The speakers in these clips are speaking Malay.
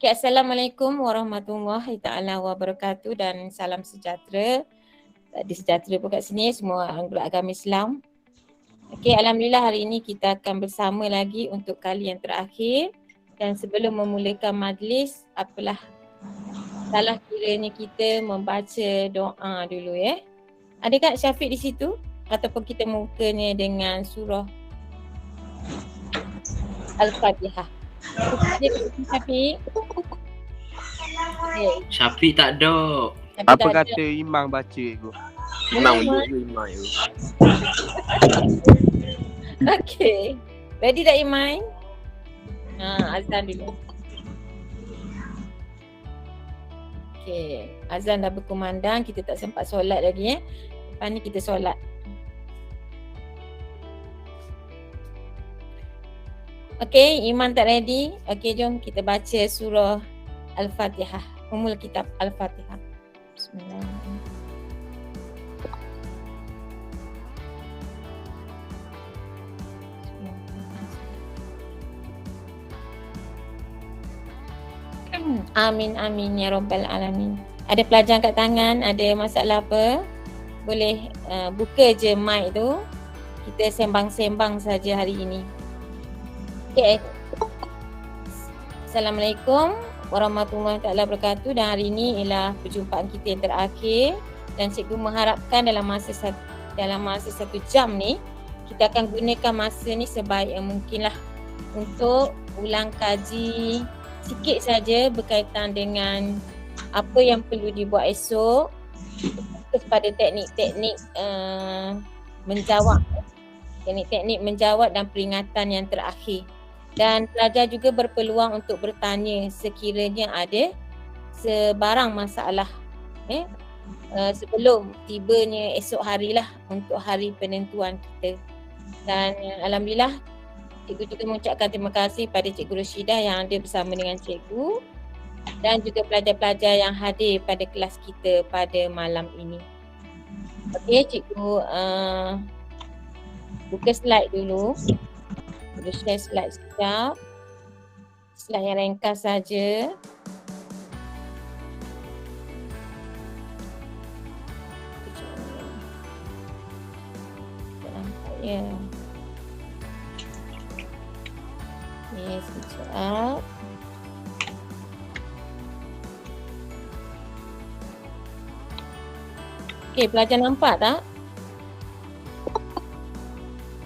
Okay, Assalamualaikum warahmatullahi ta'ala wabarakatuh dan salam sejahtera. Di sejahtera pun kat sini semua anggota agama Islam. Okay, Alhamdulillah hari ini kita akan bersama lagi untuk kali yang terakhir. Dan sebelum memulakan majlis, apalah salah kiranya kita membaca doa dulu ya. Ada Kak Syafiq di situ? Ataupun kita mukanya dengan surah Al-Fatihah. Syafiq. Okay. Syafiq tak ada. Syafiq Apa tak ada. kata Imam baca tu? Imam dulu Imam tu. Okay. Ready tak Iman? Azan dulu. Okay. Azan dah berkumandang. Kita tak sempat solat lagi ya. Lepas ni kita solat. Okay, Iman tak ready? Okay, jom kita baca surah Al-Fatihah. Umul kitab Al-Fatihah. Bismillahirrahmanirrahim. Amin amin ya rabbal alamin. Ada pelajar kat tangan, ada masalah apa? Boleh buka je mic tu. Kita sembang-sembang saja hari ini. Okay. Assalamualaikum warahmatullahi wabarakatuh. Dan hari ini ialah perjumpaan kita yang terakhir dan cikgu mengharapkan dalam masa 1 jam ni kita akan gunakan masa ni sebaik yang mungkin lah untuk ulang kaji sikit saja berkaitan dengan apa yang perlu dibuat esok, kepada teknik-teknik menjawab, teknik-teknik menjawab dan peringatan yang terakhir. Dan pelajar juga berpeluang untuk bertanya sekiranya ada sebarang masalah sebelum tibanya esok harilah untuk hari penentuan kita. Dan Alhamdulillah cikgu juga mengucapkan terima kasih pada Cikgu Rashidah yang ada bersama dengan cikgu dan juga pelajar-pelajar yang hadir pada kelas kita pada malam ini. Okey, cikgu buka slide dulu. Kita share slide sekejap. Slide yang ringkas saja. Tak nampak ya. Okay, sekejap. Okay, pelajar nampak tak?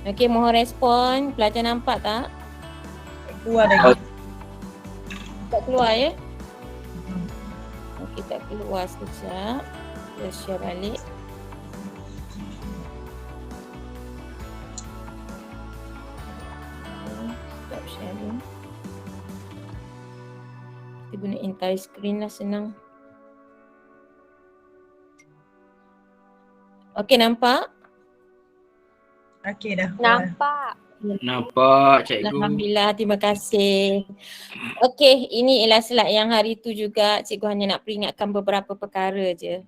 Okay, mohon respon. Pelajar nampak tak? Keluar lagi. Tak keluar ya? Okay, tak keluar sekejap. Kita share balik. Stop sharing. Kita guna entire screen lah, senang. Okay, nampak? Okey dah keluar. Nampak cikgu. Alhamdulillah, terima kasih. Okey, ini ialah slide yang hari tu juga cikgu hanya nak peringatkan beberapa perkara je.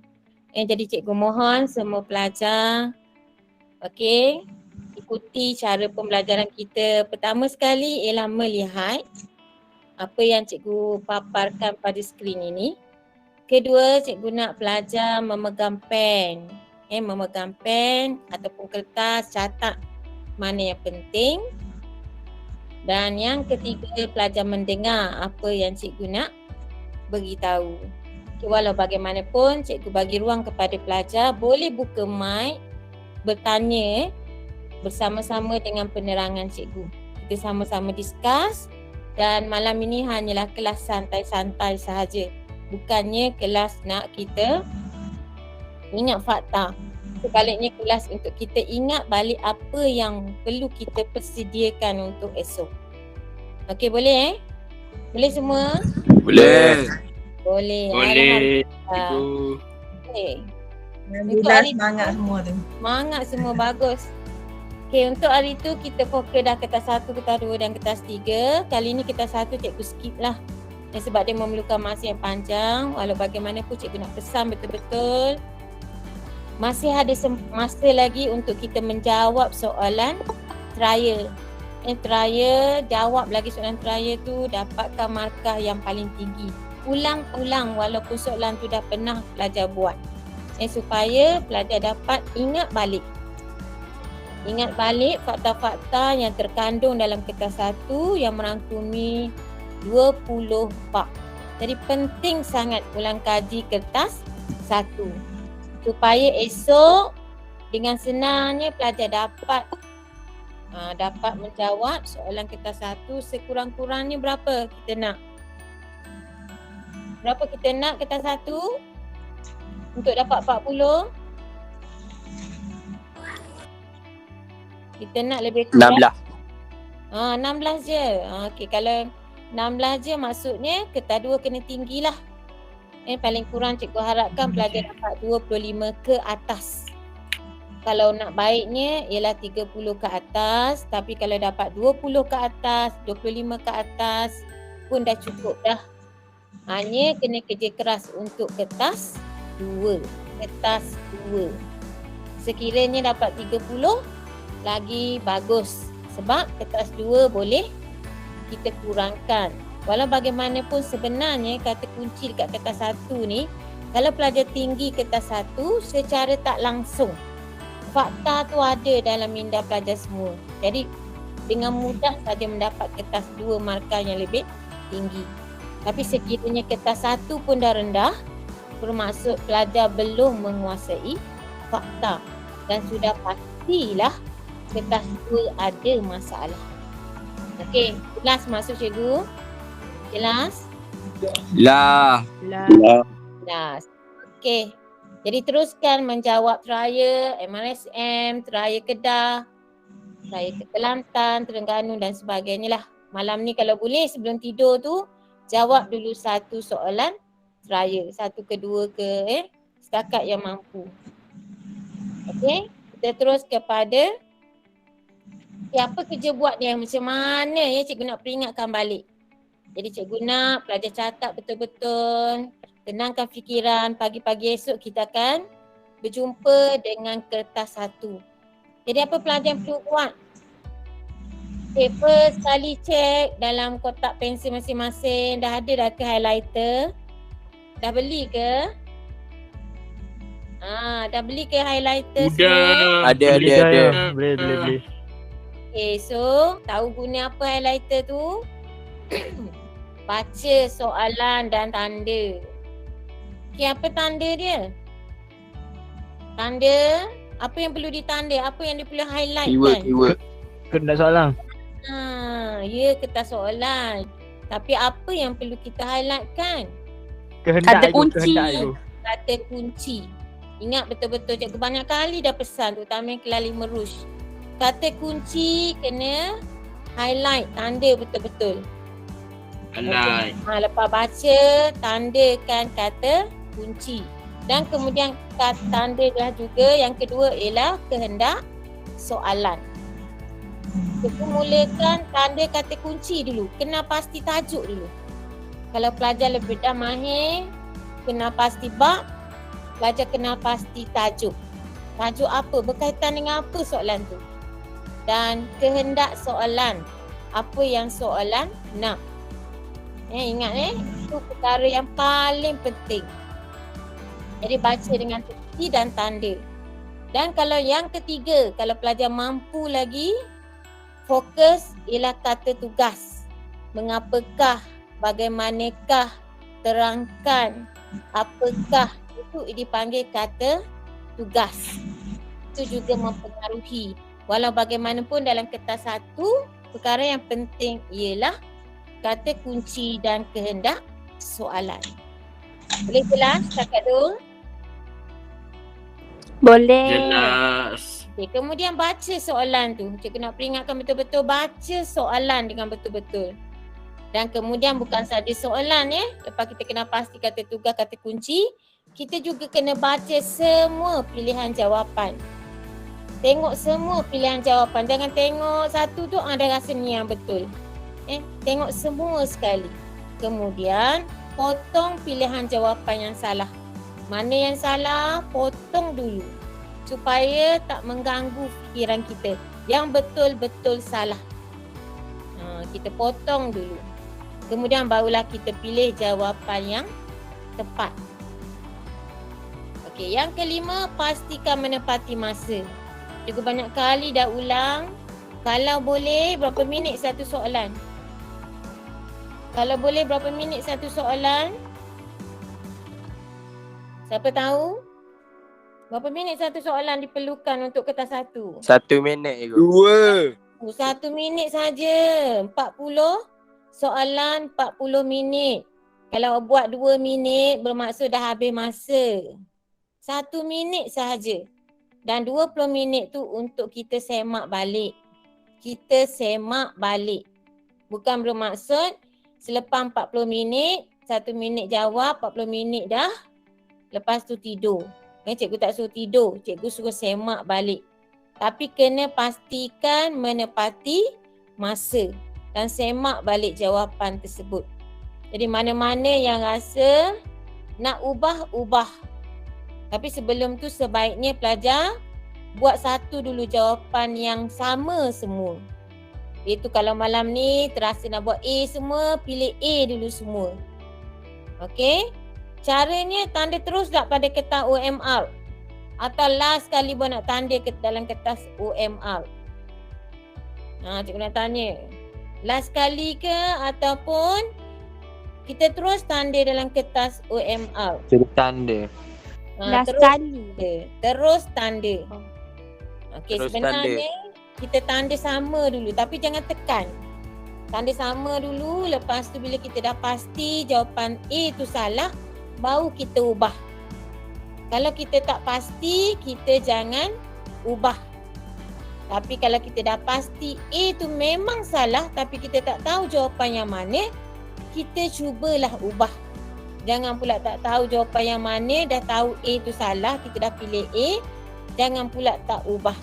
Jadi cikgu mohon semua pelajar ikuti cara pembelajaran kita. Pertama sekali ialah melihat apa yang cikgu paparkan pada skrin ini. Kedua, cikgu nak pelajar memegang pen. Memegang pen ataupun kertas, catat mana yang penting. Dan yang ketiga, pelajar mendengar apa yang cikgu nak beritahu. Okay, walau bagaimanapun, cikgu bagi ruang kepada pelajar boleh buka mic, bertanya bersama-sama dengan penerangan cikgu. Kita sama-sama discuss dan malam ini hanyalah kelas santai-santai sahaja. Bukannya kelas nak kita ingat fakta. Sebaliknya kelas untuk kita ingat balik apa yang perlu kita persediakan untuk esok. Okey, boleh Boleh semua? Boleh. Boleh. Boleh. Cikgu. Okey. Alhamdulillah semangat semua tu. Semangat semua, bagus. Okey, untuk hari tu kita fokus dah kertas 1, kertas 2 dan kertas 3. Kali ni kertas 1 cikgu skip lah. Sebab dia memerlukan masa yang panjang. Walau bagaimanapun cikgu nak pesan betul-betul masih ada masa lagi untuk kita menjawab soalan trial trial, jawab lagi soalan trial tu, dapatkan markah yang paling tinggi. Ulang-ulang walaupun soalan tu dah pernah pelajar buat. Supaya pelajar dapat ingat balik. Ingat balik fakta-fakta yang terkandung dalam kertas 1 yang merangkumi 20 bab. Jadi penting sangat ulang kaji kertas 1. Supaya esok dengan senangnya pelajar dapat menjawab soalan kertas 1 sekurang-kurangnya berapa kita nak? Berapa kita nak kertas 1 untuk dapat 40? Kita nak lebih kurang 16. 16 je. Okey, kalau 16 je maksudnya kertas 2 kena tinggilah. Paling kurang cikgu harapkan pelajar dapat 25 ke atas. Kalau nak baiknya ialah 30 ke atas, tapi kalau dapat 20 ke atas, 25 ke atas pun dah cukup dah. Hanya kena kerja keras untuk kertas 2. Kertas 2. Sekiranya dapat 30 lagi bagus. Sebab kertas 2 boleh kita kurangkan. Walau bagaimanapun sebenarnya kata kunci dekat kertas 1 ni, kalau pelajar tinggi kertas 1 secara tak langsung fakta tu ada dalam minda pelajar semua. Jadi dengan mudah saja mendapat kertas 2 markah yang lebih tinggi. Tapi sekiranya kertas 1 pun dah rendah, bermaksud pelajar belum menguasai fakta dan sudah pastilah kertas 2 ada masalah. Okey, jelas maksud cikgu? Jelas? Lah. Jelas. Okey. Jadi teruskan menjawab trial MRSM, trial Kedah, trial Kelantan, Terengganu dan sebagainya lah. Malam ni kalau boleh sebelum tidur tu jawab dulu 1 soalan trial, 1 ke 2 ke setakat yang mampu. Okey, kita terus kepada apa kerja buat dia, macam mana ya cikgu nak peringatkan balik. Jadi cikgu nak pelajar catat betul-betul. Tenangkan fikiran, pagi-pagi esok kita akan berjumpa dengan kertas 1. Jadi apa pelajar yang perlu buat? First sekali cek dalam kotak pensel masing-masing, dah ada dah ke highlighter? Dah beli ke? Dah beli ke highlighter semua? Udah. Ada. Boleh. Okay, so tahu guna apa highlighter tu? Baca soalan dan tanda. Okay, apa tanda dia? Tanda, apa yang perlu ditanda? Apa yang dia perlu highlight kan? Keyword. Kena soalan. Ya, kertas soalan. Tapi apa yang perlu kita highlight kan? Kehendak kunci. Kata kunci. Ingat betul-betul cikgu banyak kali dah pesan, terutama yang kelas 5 rush. Kata kunci kena highlight, tanda betul-betul. Highlight. Lepas baca, tandakan kata kunci. Dan kemudian tandalah juga yang kedua ialah kehendak soalan. Kita mulakan tanda kata kunci dulu. Kena pasti tajuk dulu. Kalau pelajar lebih dah mahir, kena pasti bab, pelajar kena pasti tajuk. Tajuk apa? Berkaitan dengan apa soalan tu? Dan kehendak soalan. Apa yang soalan nak? Ingat itu perkara yang paling penting. Jadi baca dengan teliti dan tanda. Dan kalau yang ketiga, kalau pelajar mampu lagi, fokus ialah kata tugas. Mengapakah, bagaimanakah, terangkan, apakah, itu dipanggil kata tugas. Itu juga mempengaruhi. Walau bagaimanapun dalam kertas 1, perkara yang penting ialah kata kunci dan kehendak soalan. Boleh jelas setakat tu? Boleh. Jelas. Okay, kemudian baca soalan tu. Cikgu nak peringatkan betul-betul baca soalan dengan betul-betul. Dan kemudian bukan saja soalan lepas kita kena pasti kata tugas, kata kunci, kita juga kena baca semua pilihan jawapan. Tengok semua pilihan jawapan. Jangan tengok satu tu ada rasa ni yang betul. Tengok semua sekali. Kemudian potong pilihan jawapan yang salah. Mana yang salah, potong dulu. Supaya tak mengganggu fikiran kita. Yang betul-betul salah. Kita potong dulu. Kemudian barulah kita pilih jawapan yang tepat. Okey, yang kelima, pastikan menepati masa. Cikgu banyak kali dah ulang. Kalau boleh berapa minit satu soalan? Kalau boleh berapa minit satu soalan? Siapa tahu? Berapa minit satu soalan diperlukan untuk kertas satu? 1 minit je. 2. 1 minit saja. 40 soalan 40 minit. Kalau buat 2 minit bermaksud dah habis masa. 1 minit sahaja. Dan 20 minit tu untuk kita semak balik. Kita semak balik. Bukan bermaksud selepas 40 minit, 1 minit jawab, 40 minit dah. Lepas tu tidur. Cikgu tak suruh tidur. Cikgu suruh semak balik. Tapi kena pastikan menepati masa. Dan semak balik jawapan tersebut. Jadi mana-mana yang rasa nak ubah. Tapi sebelum tu sebaiknya pelajar buat satu dulu jawapan yang sama semua. Iaitu kalau malam ni terasa nak buat A semua, pilih A dulu semua. Okey? Caranya tanda terus tak pada kertas OMR. Atau last kali buat nak tanda ke dalam kertas OMR. Cikgu nak tanya. Last kali ke ataupun kita terus tanda dalam kertas OMR? Terus tanda. Last terus kali. Terus tanda. Okey, Terus sebenarnya kita tanda sama dulu tapi jangan tekan. Tanda sama dulu, lepas tu bila kita dah pasti jawapan A tu salah, baru kita ubah. Kalau kita tak pasti, kita jangan ubah. Tapi kalau kita dah pasti A tu memang salah tapi kita tak tahu jawapan yang mana, kita cubalah ubah. Jangan pula tak tahu jawapan yang mana, dah tahu A tu salah, kita dah pilih A, jangan pula tak ubah.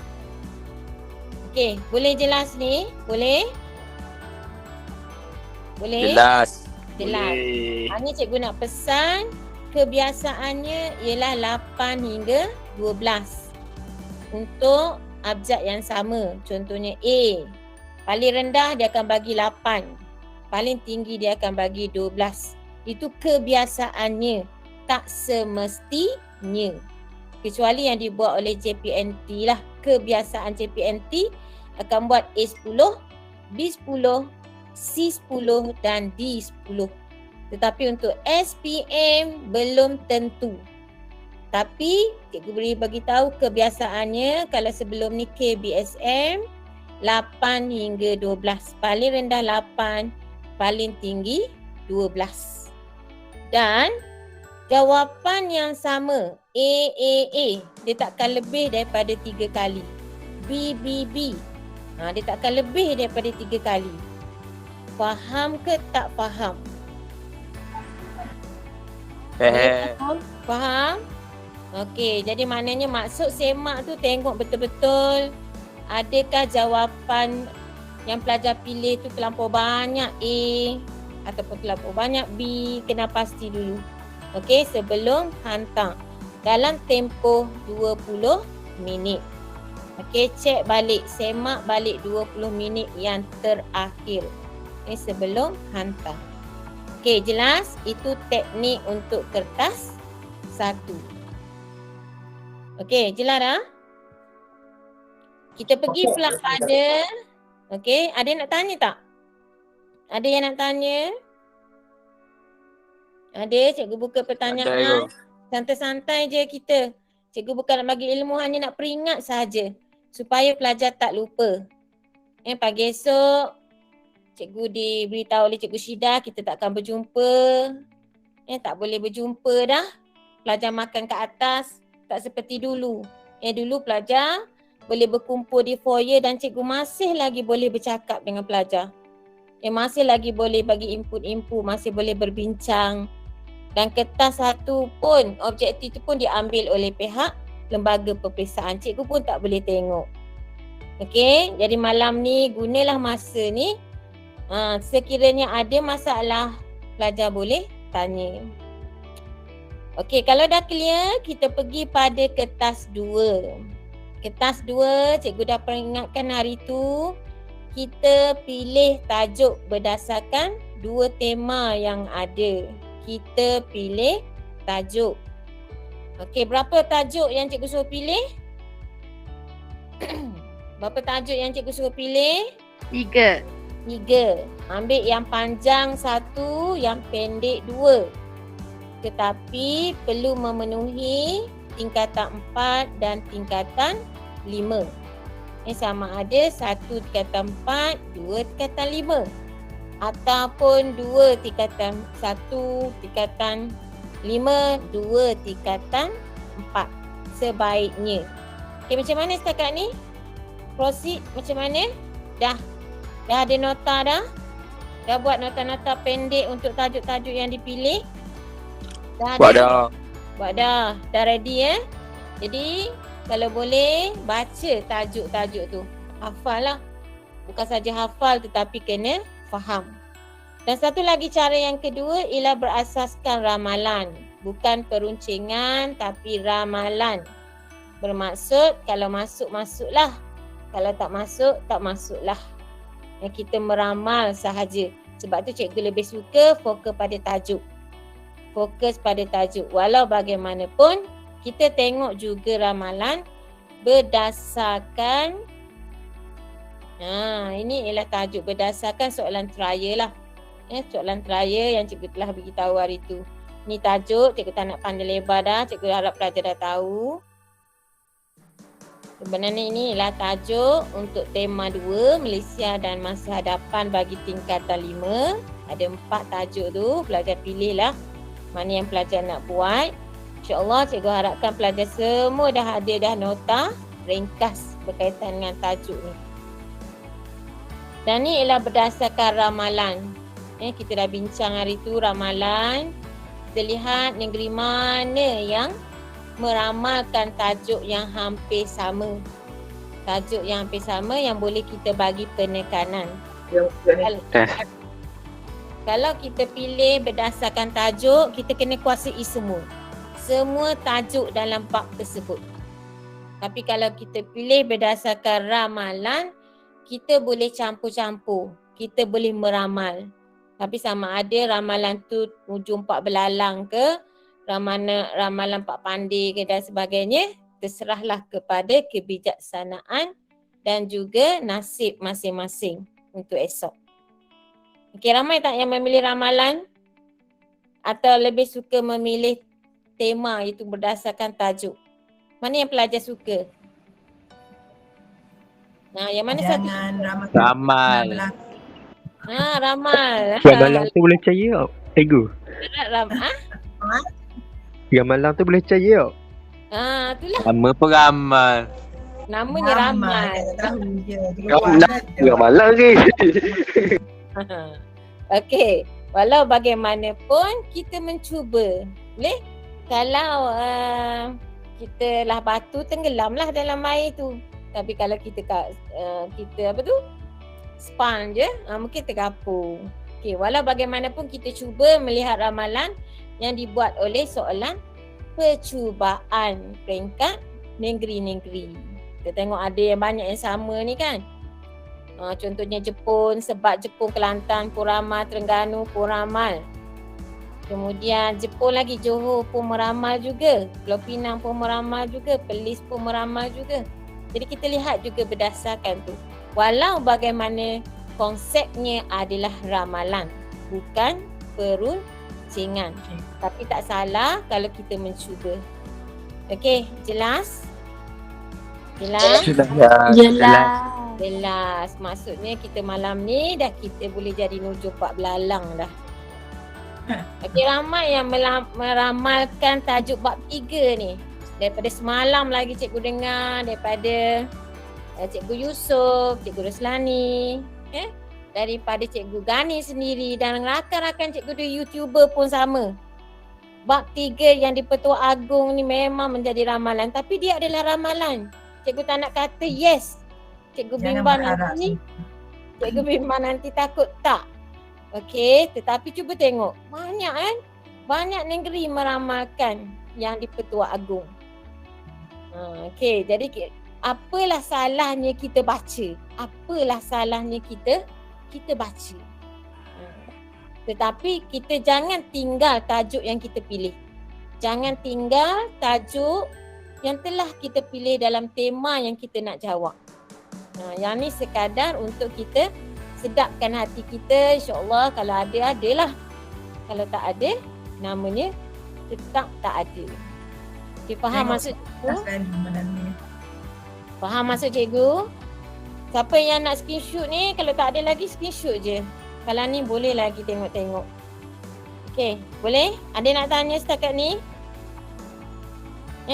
Okey, boleh jelas ni? Boleh? Boleh? Jelas. Boleh. Ini cikgu nak pesan, kebiasaannya ialah 8 hingga 12 untuk abjad yang sama. Contohnya A, paling rendah dia akan bagi 8, paling tinggi dia akan bagi 12. Itu kebiasaannya, tak semestinya. Kecuali yang dibuat oleh JPNT lah. Kebiasaan JPNT akan buat A10, B10, C10 dan D10. Tetapi untuk SPM belum tentu. Tapi cikgu boleh bagi tahu kebiasaannya kalau sebelum ni KBSM 8 hingga 12. Paling rendah 8, paling tinggi 12. Dan jawapan yang sama A, dia takkan lebih daripada 3 kali. B, dia takkan lebih daripada 3 kali. Faham ke tak faham? Faham? Okey, jadi maknanya maksud semak tu tengok betul-betul adakah jawapan yang pelajar pilih tu terlampau banyak A ataupun terlampau banyak B, kena pasti dulu. Okey, sebelum hantar dalam tempoh 20 minit. Okey, cek balik, semak balik 20 minit yang terakhir. Sebelum hantar. Okey, jelas? Itu teknik untuk kertas 1. Okey, jelas dah? Kita pergi pula pada, okey, ada yang nak tanya tak? Ada yang nak tanya? Ada, cikgu buka pertanyaan. Santai-santai je kita. Cikgu bukan nak bagi ilmu, hanya nak peringat saja supaya pelajar tak lupa. Pagi esok cikgu diberitahu oleh Cikgu Syida kita takkan berjumpa. Tak boleh berjumpa dah. Pelajar makan kat atas, tak seperti dulu. Dulu pelajar boleh berkumpul di foyer dan cikgu masih lagi boleh bercakap dengan pelajar. Masih lagi boleh bagi input-input, masih boleh berbincang. Dan kertas satu pun, objektif tu pun diambil oleh pihak lembaga peperiksaan. Cikgu pun tak boleh tengok. Okey, jadi malam ni gunalah masa ni. Sekiranya ada masalah, pelajar boleh tanya. Okey, kalau dah clear, kita pergi pada kertas 2. Kertas 2, cikgu dah peringatkan hari tu. kita pilih tajuk berdasarkan 2 tema yang ada. Kita pilih tajuk. Okey, berapa tajuk yang cikgu suruh pilih? Berapa tajuk yang cikgu suruh pilih? 3. 3. Ambil yang panjang 1, yang pendek 2. Tetapi perlu memenuhi tingkatan 4 dan tingkatan 5. Sama ada 1 tingkatan 4, 2 tingkatan 5. Ataupun 2 tingkatan 1 tingkatan 5, 2 tingkatan 4. Sebaiknya. Okey, macam mana setakat ni? Proceed macam mana? Dah ada nota dah? Dah buat nota-nota pendek untuk tajuk-tajuk yang dipilih? Buat dah. Buat dah. Dah ready Jadi kalau boleh baca tajuk-tajuk tu. Hafal lah. Bukan saja hafal tetapi kena faham. Dan satu lagi cara yang kedua ialah berasaskan ramalan. Bukan peruncingan tapi ramalan. Bermaksud kalau masuk, masuklah. Kalau tak masuk, tak masuklah. Yang kita meramal sahaja. Sebab tu cikgu lebih suka fokus pada tajuk. Fokus pada tajuk. Walau bagaimanapun, kita tengok juga ramalan berdasarkan ini ialah tajuk berdasarkan soalan trial lah. Soalan trial yang cikgu telah beritahu hari tu. Ni tajuk, cikgu tak nak pandai lebar dah. Cikgu harap pelajar dah tahu. Sebenarnya ini ialah tajuk untuk tema 2, Malaysia dan masa hadapan bagi tingkatan 5. Ada 4 tajuk tu, pelajar pilih lah mana yang pelajar nak buat. InsyaAllah cikgu harapkan pelajar semua dah ada dah nota ringkas berkaitan dengan tajuk ni. Dan ni ialah berdasarkan ramalan. Kita dah bincang hari tu ramalan. Kita lihat negeri mana yang meramalkan tajuk yang hampir sama. Tajuk yang hampir sama yang boleh kita bagi penekanan. Kalau kita pilih berdasarkan tajuk, kita kena kuasai semua. Semua tajuk dalam bab tersebut. Tapi kalau kita pilih berdasarkan ramalan, kita boleh campur-campur. Kita boleh meramal. Tapi sama ada ramalan tu ujung 4 belalang ke, ramalan 4 pandai ke dan sebagainya, terserahlah kepada kebijaksanaan dan juga nasib masing-masing untuk esok. Okey, ramai tak yang memilih ramalan? Atau lebih suka memilih tema itu berdasarkan tajuk? Mana yang pelajar suka? Yang mana satu? Ramal. Ramal. Ramalan tu boleh percaya tak? Cikgu. Ramalan tu boleh percaya tak? Itulah. Nama peramal. Namanya ramal. Ramalan ke? Okey. Walau bagaimanapun kita mencuba. Boleh? Kalau kita lah batu, tenggelamlah dalam air tu. Tapi kalau kita span je, mungkin tergapung. Okey, walau bagaimanapun kita cuba melihat ramalan yang dibuat oleh soalan percubaan peringkat negeri-negeri. Kita tengok ada yang banyak yang sama ni kan. Contohnya Jepun, sebab Jepun, Kelantan pun ramal, Terengganu pun ramal. Kemudian Jepun lagi, Johor pun meramal juga. Pulau Pinang pun meramal juga. Perlis pun meramal juga. Jadi kita lihat juga berdasarkan tu. Walau bagaimana konsepnya adalah ramalan. Bukan peruncingan. Tapi tak salah kalau kita mencuba. Okey, jelas? Jelas? Jelas. Maksudnya kita malam ni dah kita boleh jadi nuju 4 belalang dah. Okey, ramai yang meramalkan tajuk bab 3 ni. Daripada semalam lagi cikgu dengar, daripada Cikgu Yusof, Cikgu Roslani, daripada Cikgu Gani sendiri dan rakan-rakan cikgu di YouTuber pun sama. Bab 3 yang di Petua Agong ni memang menjadi ramalan, tapi dia adalah ramalan. Cikgu tak nak kata yes. Cikgu bimbang nanti. Cikgu bimbang nanti takut tak. Okey, tetapi cuba tengok. Banyak kan? Banyak negeri meramalkan yang di Petua Agong. Okey, jadi apalah salahnya kita baca? apalah salahnya kita baca. Tetapi kita jangan tinggal tajuk yang kita pilih. Jangan tinggal tajuk yang telah kita pilih dalam tema yang kita nak jawab. Yang ni sekadar untuk kita sedapkan hati kita. InsyaAllah kalau ada, adalah. Kalau tak ada, namanya tetap tak ada. Okay, faham maksud cikgu? Faham maksud cikgu? Siapa yang nak screenshot ni, kalau tak ada lagi screenshot je. Kalau ni boleh lagi tengok-tengok. Okay, boleh? Ada nak tanya setakat ni?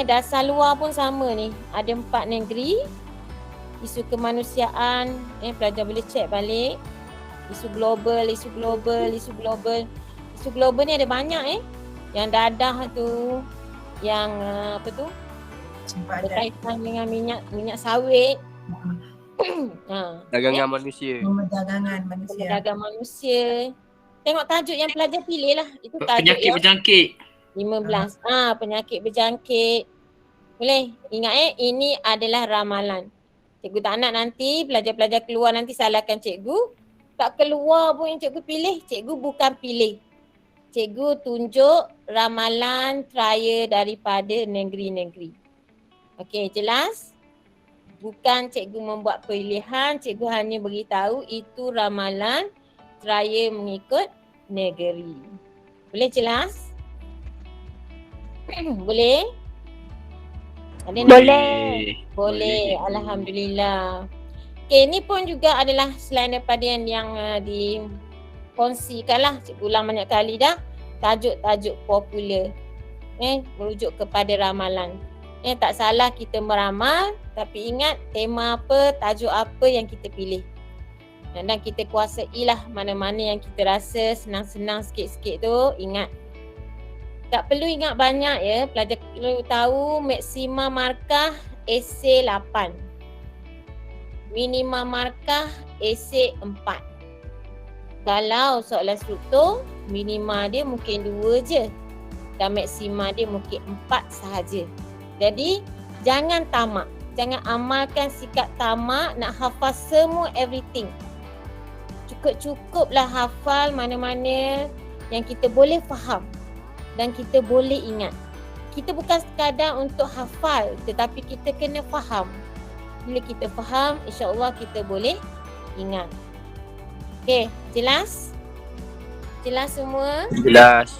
Dasar luar pun sama ni. Ada 4 negeri. Isu kemanusiaan, pelajar boleh check balik. Isu global. Isu global ni ada banyak Yang dadah tu, yang apa tu? Berkaitan dengan minyak sawit. Dagangan manusia. Dagangan manusia. Tengok tajuk yang pelajar pilih lah. Itu tajuk Penyakit berjangkit. 15. Penyakit berjangkit. Boleh? Ingat ini adalah ramalan. Cikgu tak nak nanti pelajar-pelajar keluar nanti salahkan cikgu. Tak keluar pun yang cikgu pilih. Cikgu bukan pilih. Cikgu tunjuk ramalan trial daripada negeri-negeri. Okey, jelas? Bukan cikgu membuat pilihan, cikgu hanya beritahu itu ramalan trial mengikut negeri. Boleh jelas? Boleh? Boleh. Alhamdulillah. Okey, ni pun juga adalah selain daripada yang dikongsikan lah. Cikgu ulang banyak kali dah. Tajuk-tajuk popular. Merujuk kepada ramalan. Tak salah kita meramal, tapi ingat tema apa, tajuk apa yang kita pilih. Dan kita kuasailah mana-mana yang kita rasa senang-senang sikit-sikit tu. Ingat. Tak perlu ingat banyak ya. Pelajar perlu tahu maksima markah esei 8. Minima markah esei 4. Kalau soalan struktur, minima dia mungkin 2 je. Dan maksima dia mungkin 4 sahaja. Jadi, jangan tamak. Jangan amalkan sikap tamak nak hafal semua everything. Cukup-cukuplah hafal mana-mana yang kita boleh faham dan kita boleh ingat. Kita bukan sekadar untuk hafal tetapi kita kena faham. Bila kita faham, insya-Allah kita boleh ingat. Okey, jelas? Jelas semua? Jelas.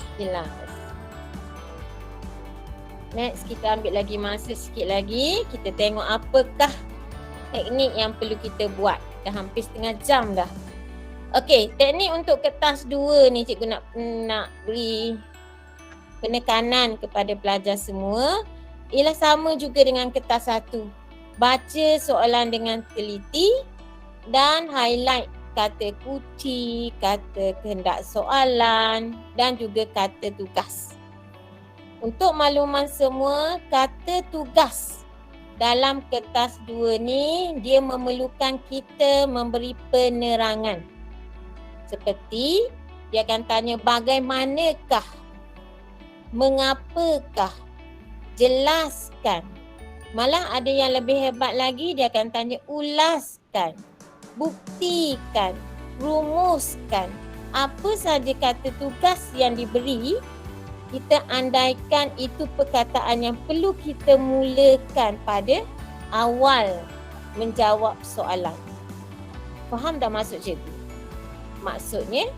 Next, kita ambil lagi masa sikit lagi. Kita tengok apakah teknik yang perlu kita buat. Dah hampir setengah jam dah. Okey, teknik untuk kertas 2 ni cikgu nak beri penekanan kepada pelajar semua. Ialah sama juga dengan kertas 1. Baca soalan dengan teliti dan highlight kata kunci, kata kehendak soalan dan juga kata tugas. Untuk makluman semua, kata tugas dalam kertas 2 ni dia memerlukan kita memberi penerangan. Seperti dia akan tanya bagaimanakah, mengapakah, jelaskan. Malah ada yang lebih hebat lagi, dia akan tanya ulaskan, buktikan, rumuskan. Apa saja kata tugas yang diberi, kita andaikan itu perkataan yang perlu kita mulakan pada awal menjawab soalan. Faham dah maksud cikgu? Maksudnya,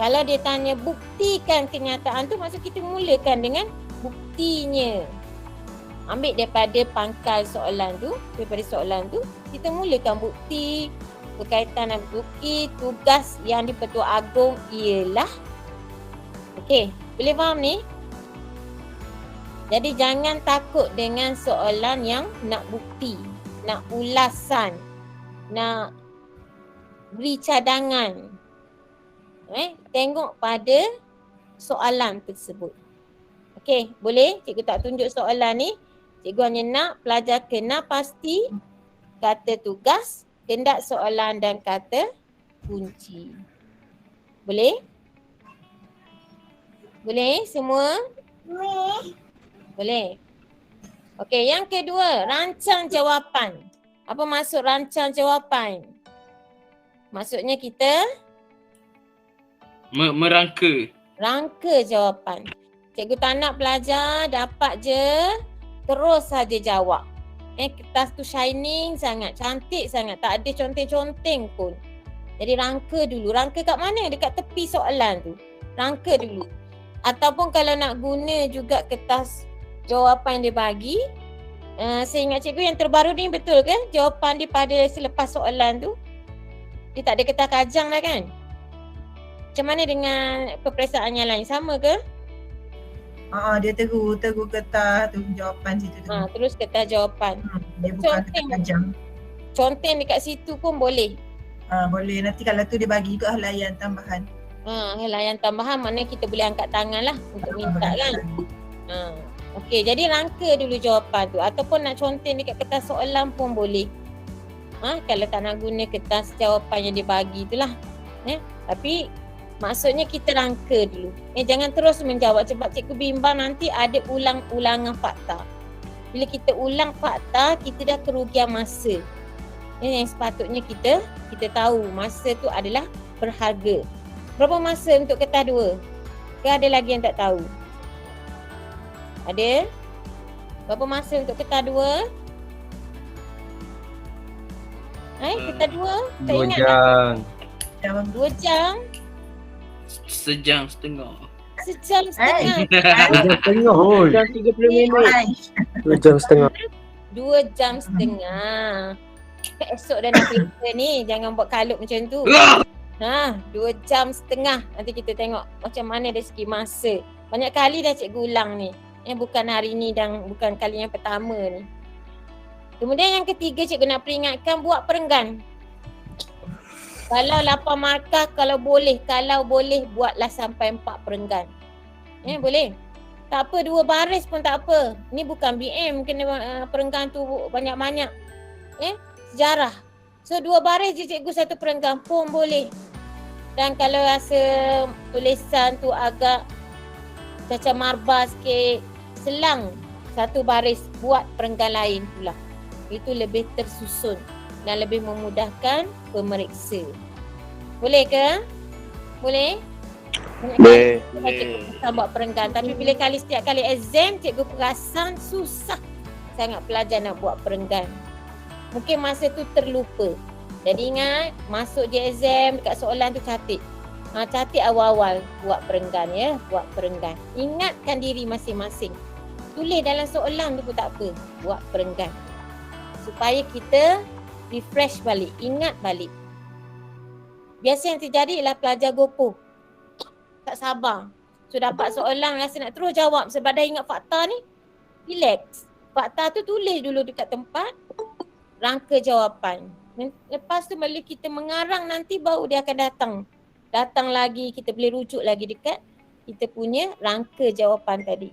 kalau dia tanya buktikan kenyataan tu, maksud kita mulakan dengan buktinya. Ambil daripada pangkal soalan tu, kita mulakan bukti berkaitan dengan bukti tugas yang di-Pertuan Agong ialah. Okey. Boleh faham ni? Jadi jangan takut dengan soalan yang nak bukti, nak ulasan, nak beri cadangan. Tengok pada soalan tersebut. Okey, boleh? Cikgu tak tunjuk soalan ni. Cikgu hanya nak pelajar kena pasti kata tugas, kehendak soalan dan kata kunci. Boleh? Boleh semua? Boleh. Okey, yang kedua, rancang jawapan. Apa maksud rancang jawapan? Maksudnya kita Merangka. rangka jawapan. Cikgu tak nak pelajar dapat je terus saja jawab. Kertas tu shining sangat, cantik sangat, tak ada conteng-conteng pun. Jadi rangka dulu. Rangka kat mana? Dekat tepi soalan tu. Rangka dulu. Ataupun kalau nak guna juga kertas jawapan dia bagi, saya ingat cikgu yang terbaru ni betul ke? Jawapan dia pada selepas soalan tu. Dia tak ada kertas kajang lah kan? Macam mana dengan peperiksaan yang lain? Sama ke? Dia teru kertas tu jawapan situ tu. Terus kertas jawapan. Dia bukan kertas kajang. Conteng dekat situ pun boleh. Boleh. Nanti kalau tu dia bagi ikut helaian tambahan. Helaian tambahan maknanya kita boleh angkat tangan lah untuk minta kan. Okey, jadi rangka dulu jawapan tu. Ataupun nak conteng dekat kertas soalan pun boleh. Kalau tak nak guna kertas jawapan yang dia bagi tu lah. Tapi maksudnya kita rangka dulu. Jangan terus menjawab sebab cikgu bimbang nanti ada ulang-ulangan fakta. Bila kita ulang fakta, kita dah kerugian masa. Yang sepatutnya kita tahu masa tu adalah berharga. Berapa masa untuk kertas 2? Ke ada lagi yang tak tahu? Ada? Berapa masa untuk kertas 2? Kertas 2? Tak 2 ingat jam. tak? 2 jam? Sejam setengah. Sejam setengah. 2 jam setengah. Jam 30 minit. 2 jam setengah. 2 jam setengah. Esok dah nak periksa ni. Jangan buat kalut macam tu. 2 jam setengah. Nanti kita tengok macam mana dari segi masa. Banyak kali dah cikgu ulang ni. Bukan hari ni dan bukan kali yang pertama ni. Kemudian yang ketiga cikgu nak peringatkan buat perenggan. Kalau 8 markah kalau boleh buatlah sampai 4 perenggan. Boleh. Tak apa 2 baris pun tak apa. Ni bukan BM kena perenggan tu banyak-banyak. Sejarah. So 2 baris je cikgu 1 perenggan pun boleh. Dan kalau rasa tulisan tu agak cacat marbar sikit, selang 1 baris buat perenggan lain pula. Itu lebih tersusun dan lebih memudahkan pemeriksa. Boleh ke? Boleh? Boleh. Cikgu buat perenggan. Tapi bila setiap kali exam, cikgu perasan susah sangat pelajar nak buat perenggan. Mungkin masa tu terlupa. Jadi ingat, masuk je exam dekat soalan tu catat. Catat awal-awal buat perenggan ya. Buat perenggan. Ingatkan diri masing-masing. Tulis dalam soalan tu pun tak apa. Buat perenggan. Supaya kita refresh balik, ingat balik. Biasa yang terjadi ialah pelajar gopoh. Tak sabar. So dapat soalan rasa nak terus jawab sebab dah ingat fakta ni. Relax. Fakta tu tulis dulu dekat tempat. Rangka jawapan. Lepas tu bila kita mengarang nanti baru dia akan datang. Datang lagi, kita boleh rujuk lagi dekat kita punya rangka jawapan tadi.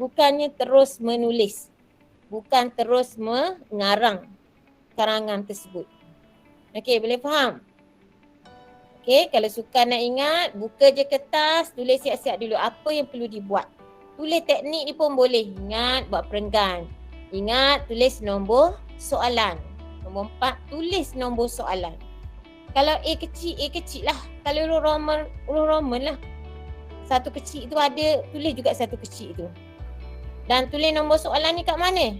Bukannya terus menulis. Bukan terus mengarang karangan tersebut. Okey, boleh faham? Okey, kalau suka nak ingat, buka je kertas, tulis siap-siap dulu apa yang perlu dibuat. Tulis teknik ni pun boleh. Ingat buat perenggan. Ingat tulis nombor soalan. Nombor 4, tulis nombor soalan. Kalau A kecil lah. Kalau huruf Roman lah. Satu kecil tu ada, tulis juga satu kecil tu. Dan tulis nombor soalan ni kat mana?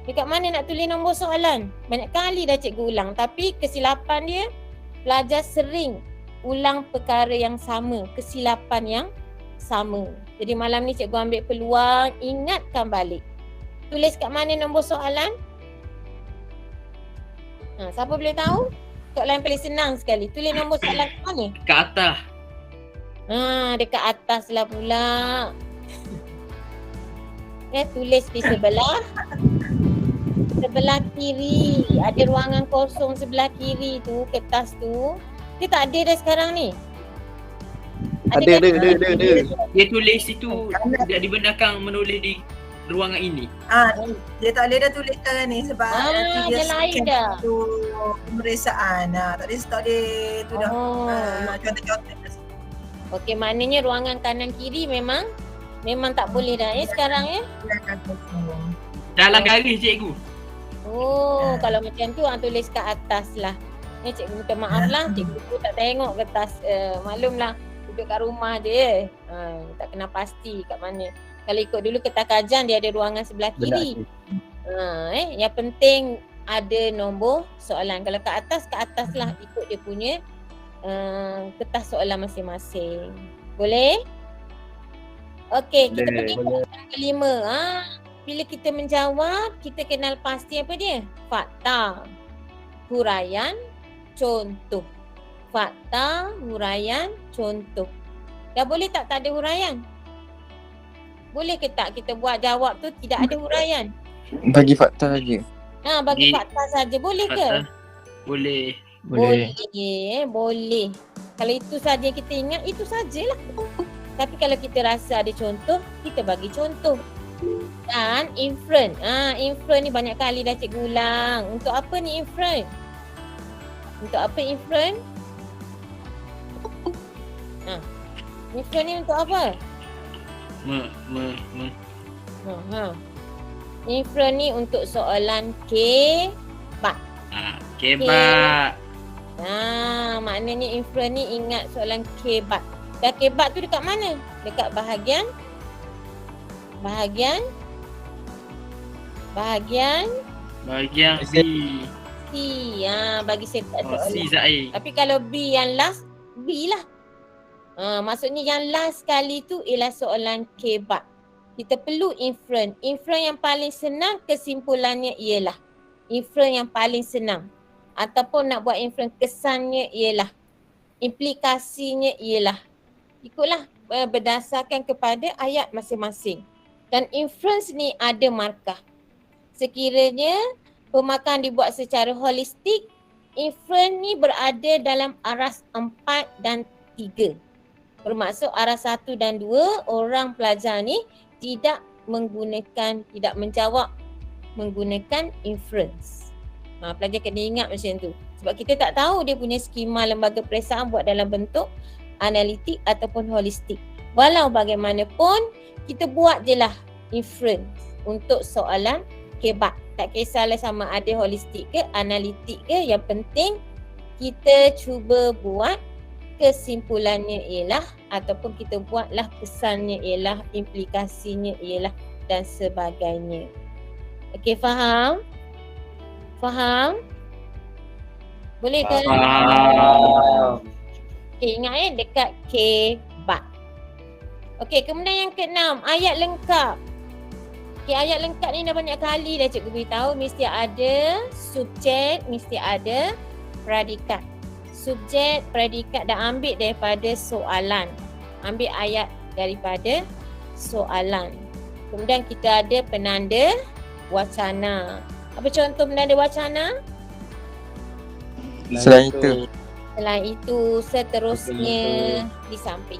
Dekat mana nak tulis nombor soalan? Banyak kali dah cikgu ulang. Tapi kesilapan dia, pelajar sering ulang perkara yang sama. Kesilapan yang sama. Jadi malam ni cikgu ambil peluang, ingatkan balik. Tulis kat mana nombor soalan? Siapa boleh tahu? Soalan paling senang sekali. Tulis nombor soalan kat mana? Kat atas. Dekat atas lah pula. Tulis di sebelah kiri. Ada ruangan kosong sebelah kiri tu, kertas tu. Dia tak ada dah sekarang ni. Ada. Dia tulis situ, tidak dibenarkan menulis di ruangan ini. Dia tak boleh dah tulis sekarang ni sebab nanti dia dia lain scan dah. tu pemeriksaan. Tak boleh tu dah. Contoh-contoh. Okey, maknanya ruangan kanan kiri memang tak boleh dah sekarang ya. Dalam garis cikgu. Oh, kalau macam tu tulis kat atas lah. Ni cikgu minta maaf lah, cikgu tu tak tengok kertas. Maklumlah, duduk kat rumah je. Tak kenal pasti kat mana. Kalau ikut dulu kertas kajian dia ada ruangan sebelah kiri. Yang penting ada nombor soalan. Kalau kat atas lah ikut dia punya kertas soalan masing-masing. Boleh? Okey, kita pergi ke soalan kelima. Bila kita menjawab, kita kenal pasti apa dia? Fakta, huraian, contoh. Fakta, huraian, contoh. Dah boleh tak ada huraian? Boleh ke tak kita buat jawab tu tidak ada huraian? Bagi fakta saja. Bagi fakta saja boleh ke? Boleh. Boleh. Kalau itu saja kita ingat, itu sajalah. Tapi kalau kita rasa ada contoh, kita bagi contoh. Dan inference. Inference ni banyak kali dah cikgu ulang. Untuk apa ni inference? Untuk apa inference? Inference ni untuk apa? Inference ni untuk soalan kebat. Kebat. Maknanya inference ni ingat soalan kebat. Dan kebat tu dekat mana? Dekat bahagian C. C. Bagi set soalan. C Zai. Tapi kalau B yang last, B lah. Maksudnya yang last kali tu ialah soalan kebat. Kita perlu inference. Inference yang paling senang kesimpulannya ialah. Inference yang paling senang. Ataupun nak buat inference kesannya ialah. Implikasinya ialah. Ikutlah berdasarkan kepada ayat masing-masing. Dan inference ni ada markah. Sekiranya pemakan dibuat secara holistik, inference ni berada dalam aras 4 dan 3. Bermaksud aras 1 dan 2, orang pelajar ni tidak menjawab menggunakan inference. Pelajar kena ingat macam tu. Sebab kita tak tahu dia punya skema lembaga periksaan buat dalam bentuk analitik ataupun holistik. Walau bagaimanapun, kita buat je lah inference untuk soalan kebat. Tak kisahlah sama ada holistik ke, analitik ke. Yang penting kita cuba buat kesimpulannya ialah ataupun kita buatlah pesannya ialah, implikasinya ialah dan sebagainya. Okey, faham? Faham? Boleh ke? Faham. Okey, ingat dekat kebat. Okey, kemudian yang ke-6, ayat lengkap. Okey, ayat lengkap ni dah banyak kali dah cikgu beritahu, mesti ada subjek, mesti ada predikat. Subjek, predikat dah ambil daripada soalan. Ambil ayat daripada soalan. Kemudian kita ada penanda wacana. Apa contoh penanda wacana? Selain itu. Selain itu, seterusnya di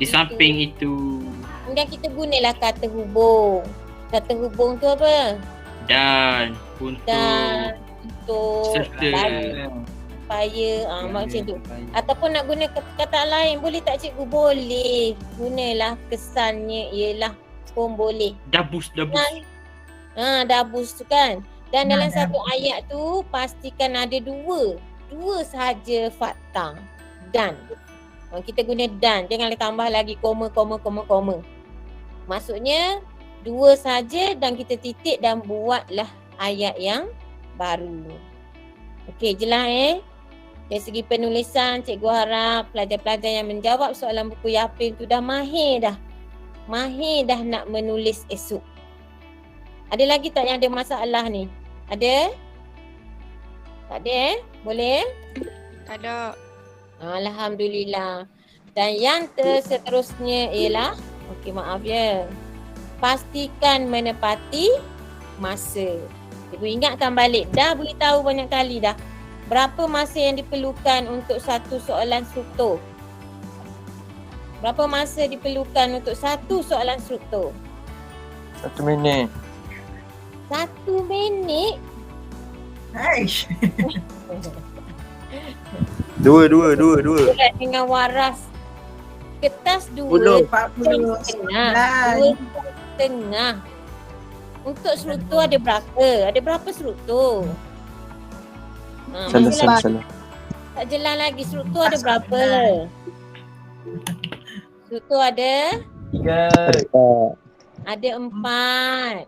samping itu. Kemudian kita gunalah kata hubung. Kata hubung tu apa? Dan, untuk, serta, supaya, macam tu. Ataupun nak guna kata lain, boleh tak cikgu? Boleh. Gunalah kesannya ialah pun boleh. Dabus. Dabus tu kan. Dan dalam satu ayat tu, pastikan ada dua sahaja fakta. Dan. Kita guna dan. Janganlah tambah lagi koma. Maksudnya, 2 saja dan kita titik dan buatlah ayat yang baru. Okey, jelas Dari segi penulisan, cikgu harap pelajar-pelajar yang menjawab soalan buku Yapin tu dah mahir dah. Mahir dah nak menulis esok. Ada lagi tak yang ada masalah ni? Ada? Tak ada Boleh? Ada. Alhamdulillah. Dan yang seterusnya ialah, okey maaf ya, pastikan menepati masa. Cikgu ingatkan balik, dah beritahu banyak kali dah. Berapa masa yang diperlukan untuk satu soalan struktur? Berapa masa diperlukan untuk satu soalan struktur? 1 minit. 1 minit? Aish. 2. Dengan waras. Kertas 40. 2 setengah. Untuk struktur ada berapa? Ada berapa struktur? Salah, masih salah, lagi salah. tak jelas lagi. Struktur ada berapa? Struktur ada 4.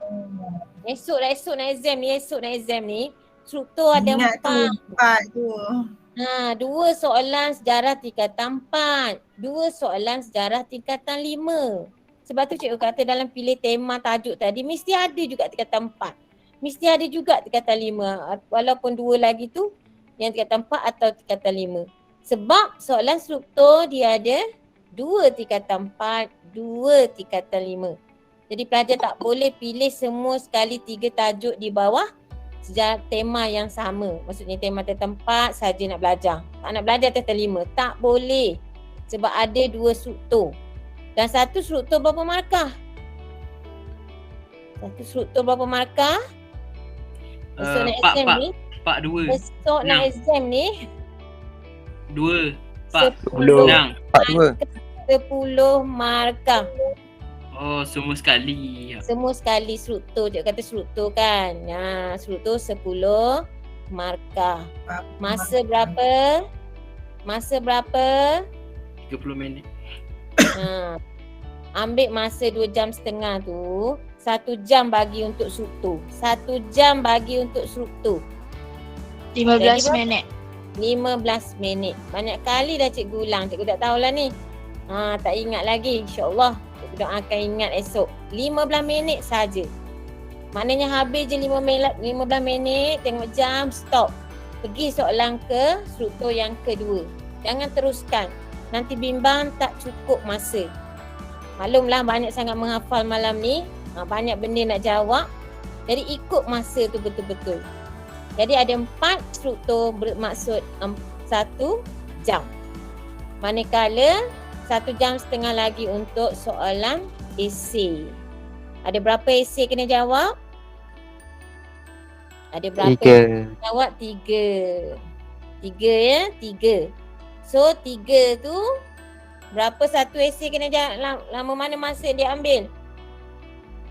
Esok nak exam ni. Struktur ada Ingat tu 4. 4 tu. 2 soalan sejarah tingkatan 4. 2 soalan sejarah tingkatan 5. Sebab tu cikgu kata dalam pilih tema tajuk tadi mesti ada juga tingkatan 4. Mesti ada juga tingkatan 5. Walaupun 2 lagi tu yang tingkatan 4 atau tingkatan 5. Sebab soalan struktur dia ada 2 tingkatan 4, 2 tingkatan 5. Jadi pelajar tak boleh pilih semua sekali 3 tajuk di bawah sejarah tema yang sama. Maksudnya tema tingkatan 4 saja nak belajar. Tak nak belajar tingkatan 5. Tak boleh. Sebab ada 2 struktur. Dan satu struktur berapa markah? Esok nak exam ni. Pak 2. Esok nak exam ni 2. 10 Senang. 10 markah. Oh, semua sekali. Semua sekali struktur. Cikgu kata struktur kan. Struktur 10 markah. Masa berapa? 30 minit. Ambil masa 2 jam setengah tu. 1 jam bagi untuk struktur. 1 jam bagi untuk struktur. 15 minit. 15 minit. Banyak kali dah cikgu ulang. Cikgu tak tahulah ni. Tak ingat lagi. InsyaAllah cikgu doakan ingat esok. 15 minit saja. Maknanya habis je 15 minit. Tengok jam, stop. Pergi soalan ke struktur yang kedua. Jangan teruskan. Nanti bimbang tak cukup masa. Maklumlah banyak sangat menghafal malam ni. Banyak benda nak jawab. Jadi ikut masa tu betul-betul. Jadi ada 4 struktur bermaksud 1 jam. Manakala 1 jam setengah lagi untuk soalan esei. Ada berapa esei kena jawab? Ada berapa? 3. Jawab 3. 3 ya? 3. So 3 tu berapa satu esei kena jawab? Lama mana masa dia ambil?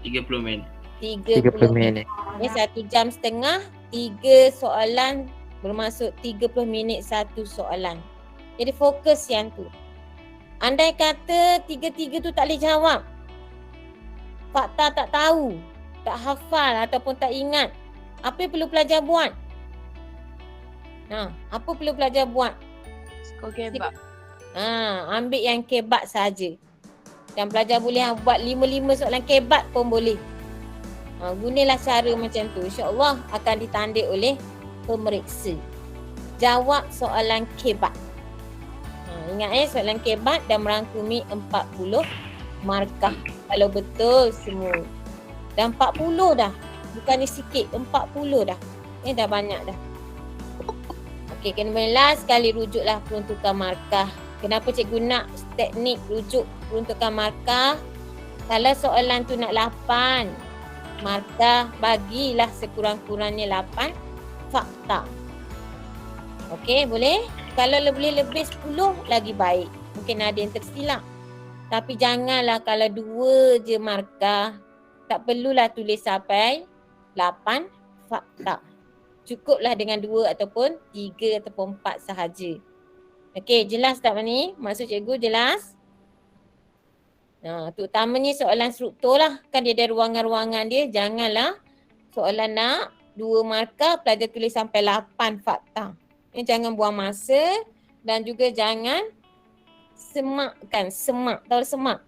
30 minit. 30 minit. Ni 1 jam setengah, 3 soalan bermaksud 30 minit satu soalan. Jadi fokus yang tu. Andai kata 3 tu tak boleh jawab. Fakta tak tahu, tak hafal ataupun tak ingat. Apa yang perlu pelajar buat? Apa perlu pelajar buat? Skor kebab. Ambil yang kebat saja. Dan pelajar boleh buat 5 soalan kebat pun boleh. Gunalah cara macam tu. InsyaAllah akan ditandik oleh pemeriksa. Jawab soalan kebat. Ingat soalan kebat dan merangkumi 40 markah. Kalau betul semua. Dan 40 dah. Bukannya sikit, 40 dah. Dah banyak dah. Okey, kena last sekali rujuklah peruntukan markah. Kenapa cikgu nak teknik rujuk peruntukan markah? Kalau soalan tu nak 8 markah, bagilah sekurang-kurangnya 8 fakta. Okey, boleh? Kalau boleh lebih 10 lagi baik. Mungkin ada yang tersilap. Tapi janganlah kalau 2 je markah. Tak perlulah tulis sampai 8 fakta. Cukuplah dengan 2 ataupun 3 ataupun 4 sahaja. Okey, jelas tak ni? Maksud cikgu jelas? Terutamanya soalan struktur lah. Kan dia ada ruangan-ruangan dia. Janganlah soalan nak 2 markah, pelajar tulis sampai 8 fakta. Jangan buang masa dan juga jangan semak. Tahu semak?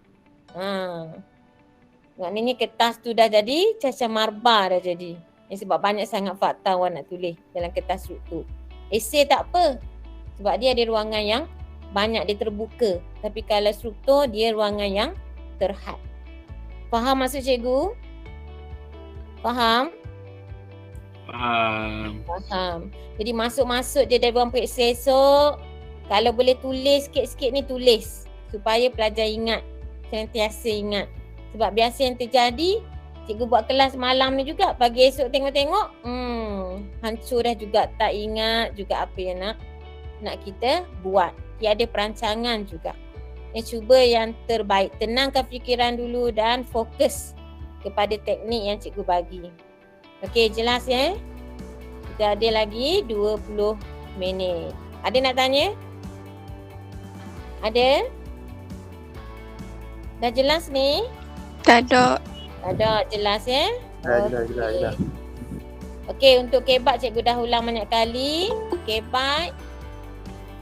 Maknanya kertas tu dah jadi macam marbar dah jadi. Sebab banyak sangat fakta awak nak tulis dalam kertas struktur. Esei tak apa. Sebab dia ada ruangan yang banyak dia terbuka. Tapi kalau struktur dia ruangan yang terhad. Faham maksud cikgu? Faham? Faham. Jadi masuk-masuk je dari ruang periksa esok. Kalau boleh tulis sikit-sikit ni tulis. Supaya pelajar ingat. Sentiasa ingat. Sebab biasa yang terjadi, cikgu buat kelas malam ni juga. Pagi esok tengok-tengok. Hancur dah juga. Tak ingat juga apa yang nak kita buat. Tiada perancangan juga. Cuba yang terbaik. Tenangkan fikiran dulu dan fokus kepada teknik yang cikgu bagi. Okey, jelas ya? Kita kita ada lagi 20 minit. Ada nak tanya? Ada? Dah jelas ni? Tak ada. Ada, jelas ya? Jelas. Okey, untuk kebat cikgu dah ulang banyak kali. Kebat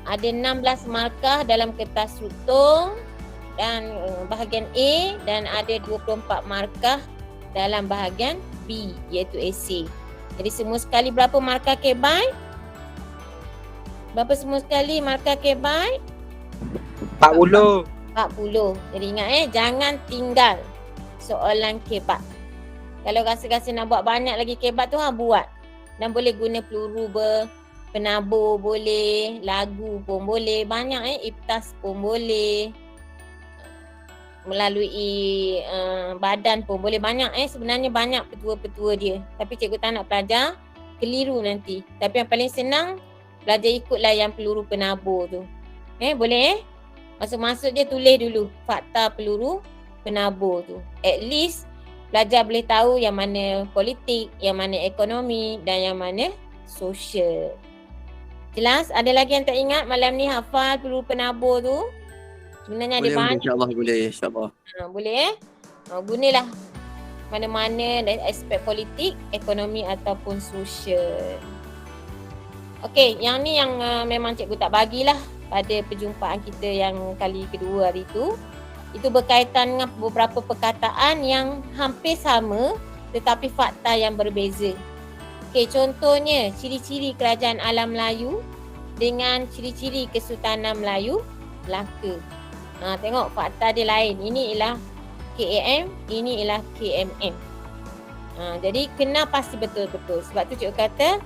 ada 16 markah dalam kertas struktur dan bahagian A, dan ada 24 markah dalam bahagian B iaitu esei. Jadi semua sekali berapa markah kebat? Berapa semua sekali markah kebat? 40. 40. Jadi ingat jangan tinggal soalan kebat. Kalau rasa-rasa nak buat banyak lagi kebat tu buat. Dan boleh guna peluru penabur boleh, lagu pun boleh, banyak iptas pun boleh. Melalui badan pun boleh, banyak sebenarnya banyak petua-petua dia. Tapi cikgu tak nak pelajar keliru nanti. Tapi yang paling senang belajar ikutlah yang peluru penabur tu. Boleh masuk-masuk je tulis dulu fakta peluru penabur tu. At least belajar boleh tahu yang mana politik, yang mana ekonomi dan yang mana sosial. Jelas? Ada lagi yang tak ingat malam ni hafal peluru penabur tu? Sebenarnya ada banyak. InsyaAllah boleh. InsyaAllah. Boleh gunalah mana-mana dari aspek politik, ekonomi ataupun sosial. Okey, yang ni yang memang cikgu tak bagilah pada perjumpaan kita yang kali kedua hari tu. Itu berkaitan dengan beberapa perkataan yang hampir sama tetapi fakta yang berbeza. Okey, contohnya ciri-ciri kerajaan alam Melayu dengan ciri-ciri Kesultanan Melayu Melaka. Tengok fakta dia lain. Ini ialah KAM, ini ialah KMM. Jadi kena pasti betul-betul. Sebab tu cikgu kata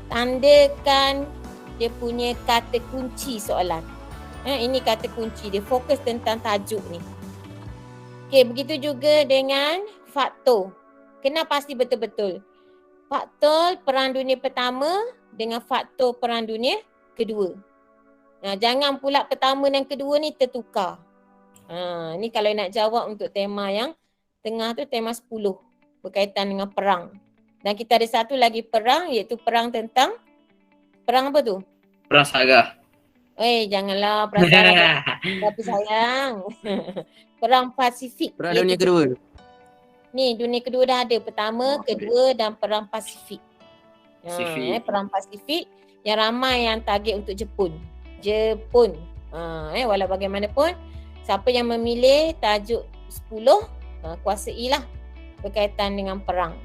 tandakan dia punya kata kunci soalan. Ini kata kunci dia, fokus tentang tajuk ni. Okey, begitu juga dengan faktor. Kena pasti betul-betul. Faktor Perang Dunia Pertama dengan faktor Perang Dunia Kedua. Jangan pula pertama dan kedua ni tertukar. Ni kalau nak jawab untuk tema yang tengah tu, tema 10 berkaitan dengan perang. Dan kita ada satu lagi perang, iaitu perang tentang perang apa tu? Perang Sarah. Janganlah perang Sarah. Tapi sayang. Perang Pasifik. Perang Dunia Kedua. Ni dunia kedua dah ada. Pertama, kedua dan perang Pasifik. Perang Pasifik yang ramai yang target untuk Jepun. Walau bagaimanapun, siapa yang memilih tajuk 10, kuasailah berkaitan dengan perang.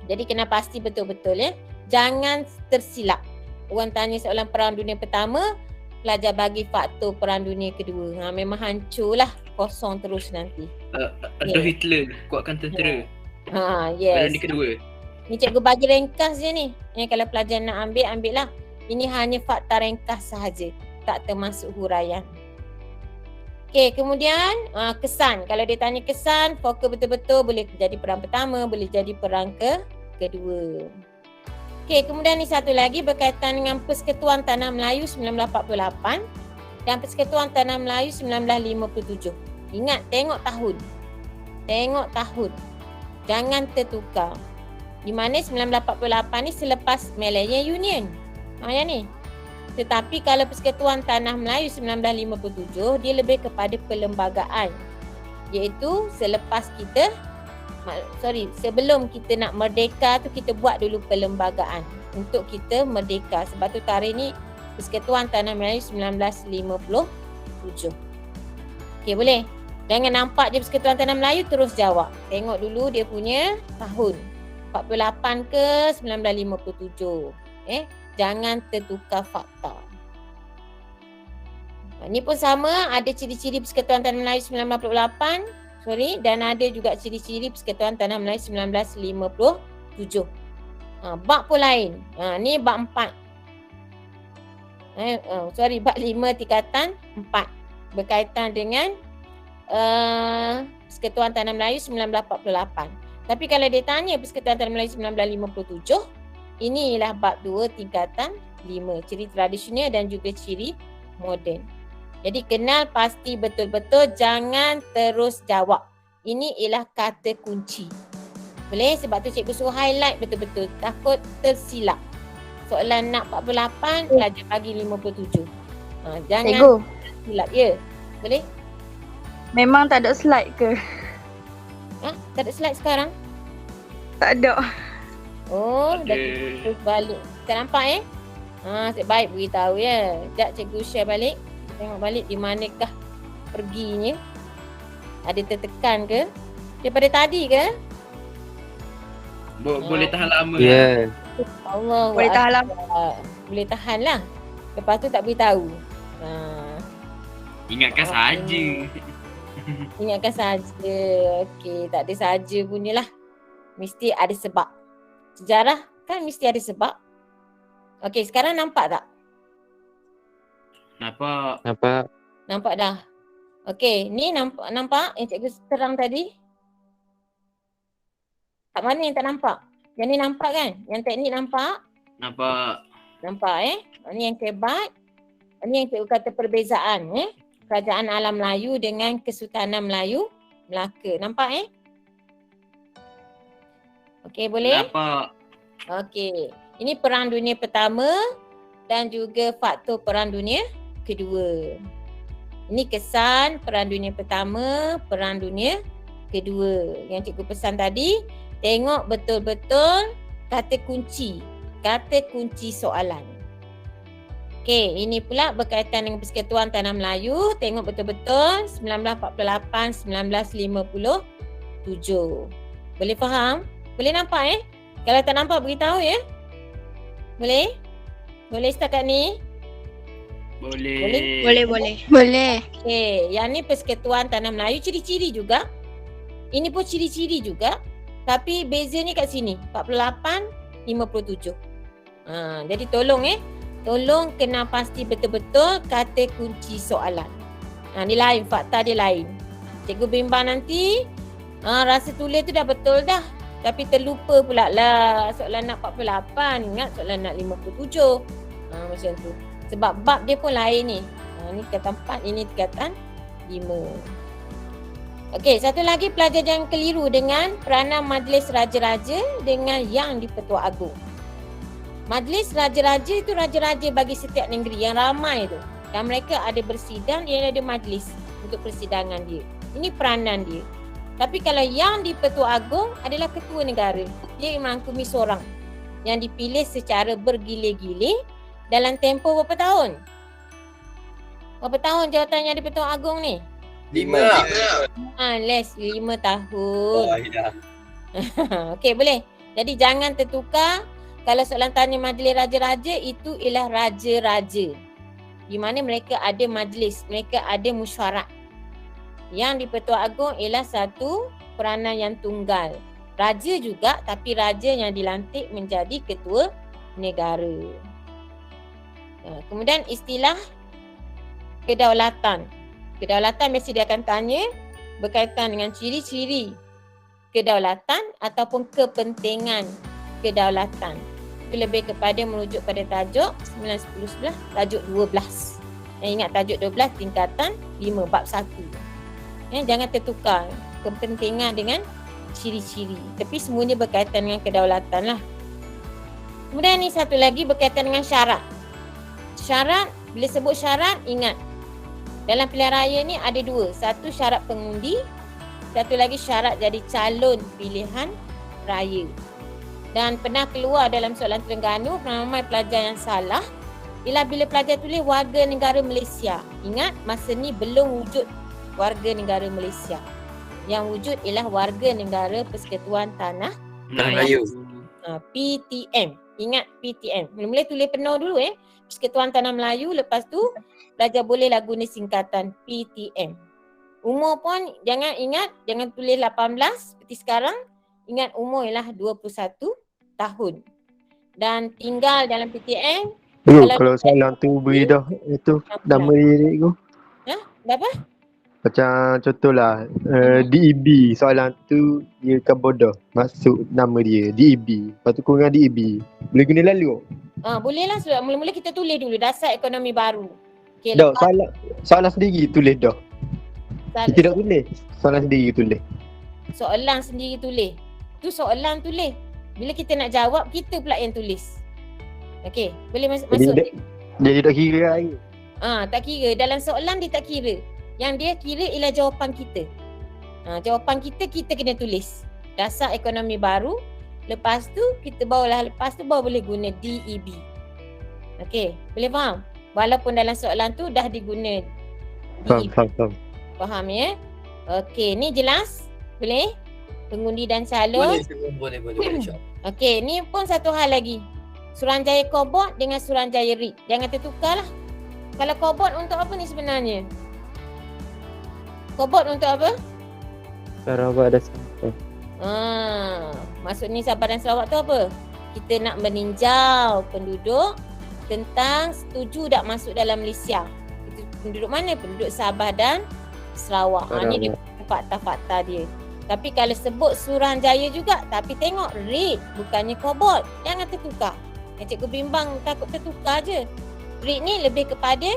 Jadi kena pasti betul-betul Jangan tersilap. Orang tanya soalan Perang Dunia Pertama, pelajar bagi faktor Perang Dunia Kedua. Memang hancurlah, kosong terus nanti. Adolf Hitler kuatkan tentera. Yes. Perang Dunia Kedua. Ni cikgu bagi ringkas je ni. Kalau pelajar nak ambil lah. Ini hanya fakta ringkas sahaja, tak termasuk huraian. Okey, kemudian kesan. Kalau dia tanya kesan, fokus betul-betul, boleh jadi perang pertama, boleh jadi perang kedua. Okey, kemudian ni satu lagi berkaitan dengan Persekutuan Tanah Melayu 1948 dan Persekutuan Tanah Melayu 1957. Ingat, tengok tahun. Jangan tertukar. Di mana 1948 ni selepas Malaya Union. Yang ni. Tetapi kalau Persekutuan Tanah Melayu 1957, dia lebih kepada perlembagaan. Iaitu sebelum kita nak merdeka tu, kita buat dulu perlembagaan untuk kita merdeka. Sebab tu tarikh ni Persekutuan Tanah Melayu 1957. Okey, boleh? Jangan nampak je Persekutuan Tanah Melayu terus jawab. Tengok dulu dia punya tahun. 48 ke 1957. Jangan tertukar fakta. Ni pun sama, ada ciri-ciri Persekutuan Tanah Melayu 1948. Dan ada juga ciri-ciri Persekutuan Tanah Melayu 1957. Bab pun lain. Ni bab 4. Bab 5 tingkatan 4. Berkaitan dengan Persekutuan Tanah Melayu 1948. Tapi kalau dia tanya Persekutuan Tanah Melayu 1957, ini ialah bab 2 tingkatan 5. Ciri tradisional dan juga ciri moden. Jadi kenal pasti betul-betul, jangan terus jawab. Ini ialah kata kunci. Boleh? Sebab tu cikgu suruh highlight betul-betul. Takut tersilap. Soalan nak 48, pelajar bagi 57. Jangan Cikgu, silap. Ya. Boleh? memang tak ada slide ke? Tak ada slide sekarang? Tak ada. Oh, dah Ada. terus balik. Tak nampak Asyik baik beritahu ya. Sekejap cikgu share balik. Tengok balik di manakah perginya. Ada tertekan ke? Daripada tadi ke? Boleh tahan lama. Ya. Allah. Boleh tahan lama. Boleh tahan lah. Lepas tu tak beritahu. Ingatkan saja. Ingatkan saja. Okey, tak ada saja punyalah. Mesti ada sebab. Sejarah kan mesti ada sebab. Okey, sekarang nampak tak? Nampak? Nampak dah. Okey, ni nampak yang cikgu terang tadi? Kat mana yang tak nampak? Yang ni nampak kan? Yang teknik nampak? Nampak. Nampak Ni yang kebat. Ni yang cikgu kata perbezaan Kerajaan Alam Melayu dengan Kesultanan Melayu Melaka. Nampak Okey, boleh? Nampak. Okey. Ini Perang Dunia Pertama dan juga faktor Perang Dunia Kedua. Ini kesan Perang Dunia Pertama, Perang Dunia Kedua. Yang cikgu pesan tadi, tengok betul-betul kata kunci soalan. Okey, ini pula berkaitan dengan Persekutuan Tanah Melayu. Tengok betul-betul 1948, 1957. Boleh faham? Boleh nampak Kalau tak nampak beritahu ya. Boleh? Boleh setakat ni? Boleh. Boleh. Okey, yang ni Persekutuan Tanah Melayu, ciri-ciri juga. Ini pun ciri-ciri juga. Tapi bezanya kat sini, 48, 57. Jadi tolong tolong kena pasti betul-betul kata kunci soalan. Ni lain, fakta dia lain. Cikgu bimbang nanti, rasa tulis tu dah betul dah. Tapi terlupa pula lah soalan nak 48, ingat soalan nak 57. Macam tu. Sebab bab dia pun lain ni. Ni tingkatan 4, ini tingkatan 5. Okey, satu lagi pelajar jangan keliru dengan peranan Majlis Raja-Raja dengan Yang di-Pertua Agong. Majlis Raja-Raja itu raja-raja bagi setiap negeri yang ramai tu. Dan mereka ada bersidang, dia ada majlis untuk persidangan dia. Ini peranan dia. Tapi kalau Yang di-Pertua Agong adalah ketua negara. Dia merangkumi seorang yang dipilih secara bergilir-gilir dalam tempoh berapa tahun? Berapa tahun jawatan Yang di-Pertua Agong ni? 5. Les 5 tahun. Okey, boleh. Jadi jangan tertukar. Kalau soalan tanya majlis raja-raja, itu ialah raja-raja. Di mana mereka ada majlis, mereka ada mesyuarat. Yang di-Pertua Agong ialah satu peranan yang tunggal. Raja juga, tapi raja yang dilantik menjadi ketua negara. Kemudian istilah kedaulatan. Kedaulatan mesti dia akan tanya berkaitan dengan ciri-ciri kedaulatan ataupun kepentingan kedaulatan. Itu lebih kepada merujuk pada tajuk 9, 10, 11, tajuk 12. Ingat tajuk 12 tingkatan 5 bab 1. Jangan tertukar kepentingan dengan ciri-ciri. Tapi semuanya berkaitan dengan kedaulatan lah. Kemudian ni satu lagi berkaitan dengan syarat. Syarat, bila sebut syarat, ingat. Dalam pilihan raya ni ada 2. Satu syarat pengundi, satu lagi syarat jadi calon pilihan raya. Dan pernah keluar dalam soalan Terengganu, ramai pelajar yang salah ialah bila pelajar tulis warga negara Malaysia. Ingat, masa ni belum wujud warga negara Malaysia. Yang wujud ialah warga negara Persekutuan Tanah Melayu. PTM. Ingat PTM. Mula-mula tulis penuh dulu Persekutuan Tanah Melayu, lepas tu pelajar bolehlah guna singkatan PTM. Umur pun jangan tulis 18 seperti sekarang. Ingat umur ialah 21 tahun. Dan tinggal dalam PTM. Kalau soalan tu beri dah itu nama diri tu. Berapa? Macam contohlah DEB, soalan tu dia kan bodoh masuk nama dia DEB. Lepas tu kurang DEB. Boleh guna lalu? Boleh lah. Mula-mula kita tulis dulu dasar ekonomi baru. Okay, Dah soalan sendiri tulis dah. Kita tak tulis. Soalan sendiri tulis. Soalan sendiri tulis. Itu soalan tulis. Bila kita nak jawab, kita pula yang tulis. Okey, boleh masuk? Jadi tak kira lagi. Tak kira. Dalam soalan dia tak kira. Yang dia kira ialah jawapan kita. Jawapan kita kena tulis. Dasar ekonomi baru. Lepas tu baru boleh guna DEB. Okey, boleh faham? Walaupun dalam soalan tu dah diguna DEB. Faham. Faham ya? Okey, ni jelas? Boleh? Pengundi dan calon. Boleh insya-Allah. Okey, ni pun satu hal lagi. Suruhanjaya Kobot dengan Suruhanjaya RIT. Jangan tertukarlah. Kalau Kobot untuk apa ni sebenarnya? Kobot untuk apa? Sarawak dan Sabah. Maksud ni Sabah dan Sarawak tu apa? Kita nak meninjau penduduk tentang setuju tak masuk dalam Malaysia. Itu penduduk mana? Penduduk Sabah dan Sarawak. Ni dia fakta-fakta dia. Tapi kalau sebut Suruhanjaya juga, tapi tengok RIT bukannya Kobot. Jangan tertukar. Yang cikgu bimbang takut tertukar je. RIT ni lebih kepada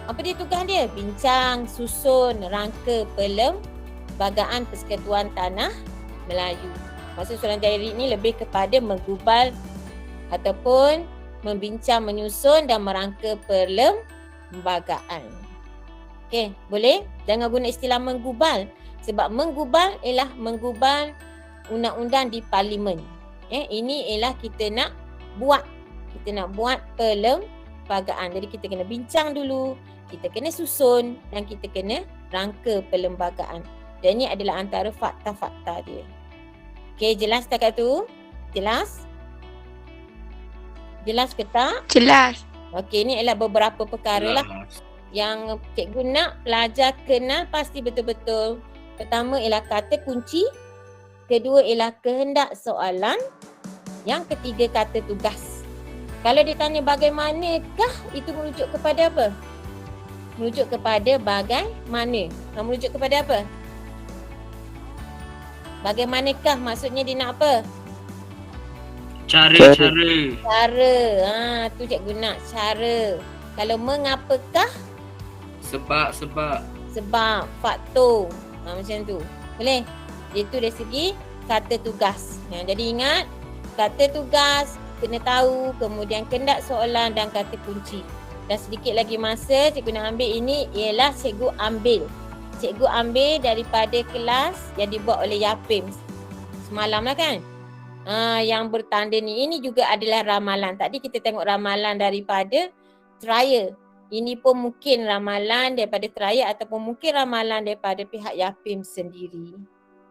apa dia tugas dia? Bincang, susun, rangka, Perlembagaan Persekutuan Tanah Melayu. Maksud Suruhanjaya RIT ni lebih kepada menggubal ataupun membincang, menyusun dan merangka perlembagaan. Okey, boleh? Jangan guna istilah menggubal. Sebab menggubal ialah menggubal undang-undang di parlimen. Ini ialah kita nak buat perlembagaan. Jadi kita kena bincang dulu, kita kena susun dan kita kena rangka perlembagaan. Dan ini adalah antara fakta-fakta dia. Okey, jelas setakat tu? Jelas? Jelas ke tak? Jelas. Okey, ni ialah beberapa perkara lah yang cikgu nak pelajar kenal pasti betul-betul. Pertama ialah kata kunci, kedua ialah kehendak soalan, yang ketiga kata tugas. Kalau ditanya bagaimanakah, itu merujuk kepada apa? Merujuk kepada bagaimana. Merujuk kepada apa? Bagaimanakah maksudnya dia nak apa? Cara. Tu cikgu nak cara. Kalau mengapakah? Sebab, faktor. Macam tu. Boleh? Itu dari segi kata tugas. Jadi ingat, kata tugas kena tahu, kemudian kehendak soalan dan kata kunci. Dan sedikit lagi masa cikgu nak ambil ini ialah cikgu ambil daripada kelas yang dibuat oleh Yapim semalam lah kan. Yang bertanda ni, ini juga adalah ramalan. Tadi kita tengok ramalan daripada trial. Ini pun mungkin ramalan daripada trial ataupun mungkin ramalan daripada pihak Yapim sendiri.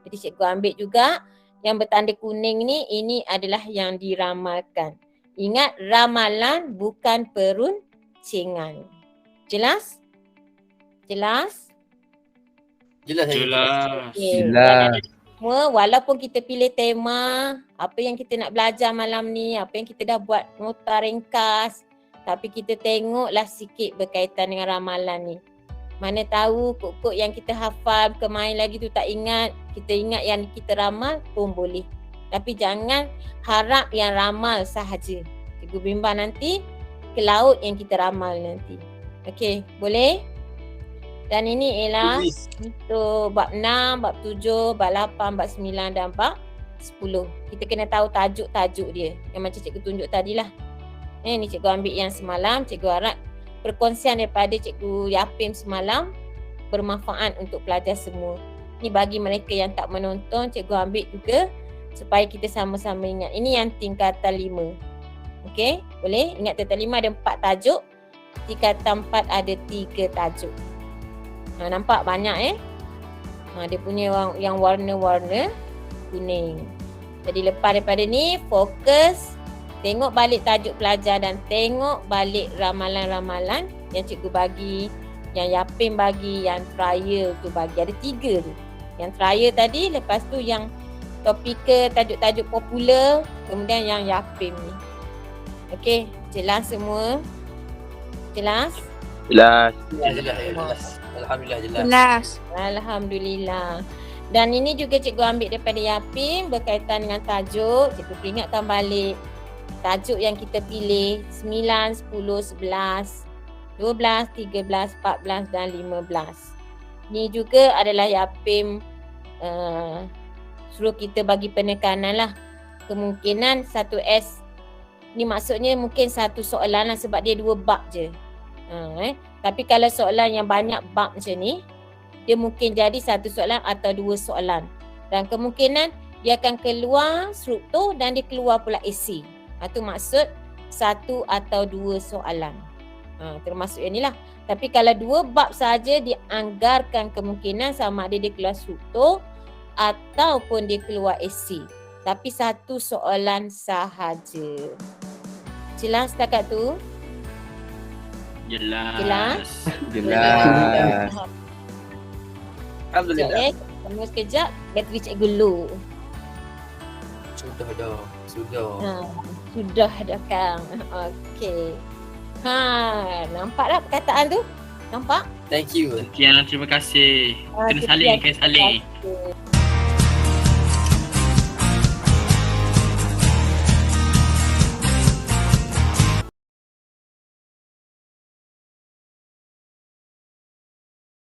Jadi cikgu ambil juga yang bertanda kuning ni, ini adalah yang diramalkan. Ingat, ramalan bukan peruncingan. Jelas? Jelas. Okay. Semua, walaupun kita pilih tema, apa yang kita nak belajar malam ni, apa yang kita dah buat nota ringkas, tapi kita tengoklah sikit berkaitan dengan ramalan ni. Mana tahu kok yang kita hafal kemain lagi tu tak ingat, kita ingat yang kita ramal pun boleh. Tapi jangan harap yang ramal sahaja. Cikgu bimbang nanti ke laut yang kita ramal nanti. Okey, boleh? Dan ini ialah untuk bab 6, bab 7, bab 8, bab 9 dan bab 10. Kita kena tahu tajuk-tajuk dia. Yang macam cikgu tunjuk tadilah. Ni cikgu ambil yang semalam. Cikgu harap perkongsian daripada cikgu Yapim semalam bermanfaat untuk pelajar semua. Ni bagi mereka yang tak menonton, cikgu ambil juga supaya kita sama-sama ingat. Ini yang tingkatan 5. Okey, boleh? Ingat tingkatan 5 ada 4 tajuk. Tingkatan 4 ada 3 tajuk. Nampak banyak dia punya yang warna-warna kuning. Jadi lepas daripada ni, fokus tengok balik tajuk pelajar dan tengok balik ramalan-ramalan yang cikgu bagi, yang Yapim bagi, yang trial tu bagi. Ada 3 tu. Yang trial tadi, lepas tu yang topikal, tajuk-tajuk popular, kemudian yang Yapim ni. Okey, jelas semua? Jelas? Jelas. Alhamdulillah jelas. Jelas. Alhamdulillah. Dan ini juga cikgu ambil daripada Yapim berkaitan dengan tajuk. Cikgu peringatkan balik tajuk yang kita pilih 9, 10, 11, 12, 13, 14 dan 15. Ini juga adalah Yapim suruh kita bagi penekanan lah. Kemungkinan 1S ni maksudnya mungkin satu soalan lah sebab dia 2 bab je. Tapi kalau soalan yang banyak bab macam ni, dia mungkin jadi satu soalan atau 2 soalan. Dan kemungkinan dia akan keluar struktur dan dia keluar pula isi. Itu maksud 1 atau 2 soalan. Termasuk yang ni lah. Tapi kalau 2 bab saja dianggarkan kemungkinan sama ada dia keluar struktur ataupun dia keluar isi. Tapi 1 soalan sahaja. Jelas setakat tu? Jelas. Jelas. Alhamdulillah. Tunggu sekejap, bateri cikgu low. Sudah dah. Sudah dah Kang. Okey. Nampak tak perkataan tu? Nampak? Thank you. Sekian, terima kasih. Kena Sekian. saling. Terima kasih.